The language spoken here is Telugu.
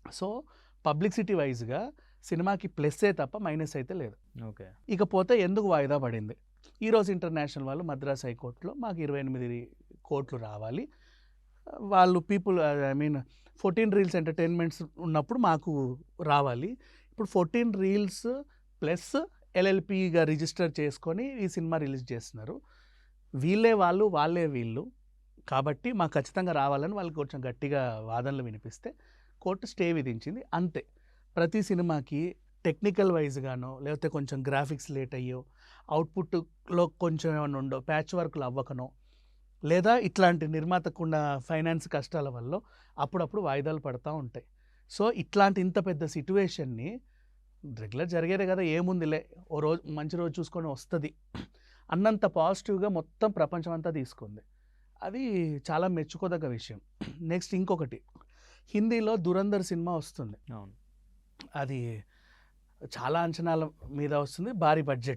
సో పబ్లిసిటీ వైజ్గా సినిమాకి ప్లస్సే తప్ప మైనస్ అయితే లేదు. ఓకే. ఇకపోతే ఎందుకు వాయిదా పడింది? ఈరోజు ఇంటర్నేషనల్ వాళ్ళు మద్రాస్ హైకోర్టులో మాకు 28 కోట్లు రావాలి, వాళ్ళు people I mean 14 reels entertainments ఉన్నప్పుడు మాకు రావాలి. ఇప్పుడు 14 రీల్స్ ప్లస్ ఎల్ఎల్పిగా రిజిస్టర్ చేసుకొని ఈ సినిమా రిలీజ్ చేస్తున్నారు. వీళ్ళే వాళ్ళు, వాళ్ళే వీళ్ళు, కాబట్టి మాకు ఖచ్చితంగా రావాలని వాళ్ళు కొంచెం గట్టిగా వాదనలు వినిపిస్తే కోర్టు స్టే విధించింది. అంతే. ప్రతి సినిమాకి టెక్నికల్ వైజ్గానో లేకపోతే కొంచెం గ్రాఫిక్స్ లేట్ అయ్యో, అవుట్పుట్లో కొంచెం ఏమైనా ఉండో, ప్యాచ్ వర్క్లు అవ్వకనో, లేదా ఇట్లాంటి నిర్మాతకున్న ఫైనాన్స్ కష్టాల వల్ల అప్పుడప్పుడు వాయిదాలు పడతా ఉంటాయి. సో ఇట్లాంటి ఇంత పెద్ద సిట్యువేషన్ని రెగ్యులర్ జరిగేదే కదా, ఏముందిలే ఓ రోజు మంచి రోజు చూసుకొని వస్తుంది అన్నంత పాజిటివ్గా మొత్తం ప్రపంచం అంతా తీసుకుంది. అది చాలా మెచ్చుకోదగ్గ విషయం. నెక్స్ట్ ఇంకొకటి, హిందీలో దురంధర్ సినిమా వస్తుంది. అవును. అది చాలా అంచనాల మీద వస్తుంది, భారీ బడ్జెట్.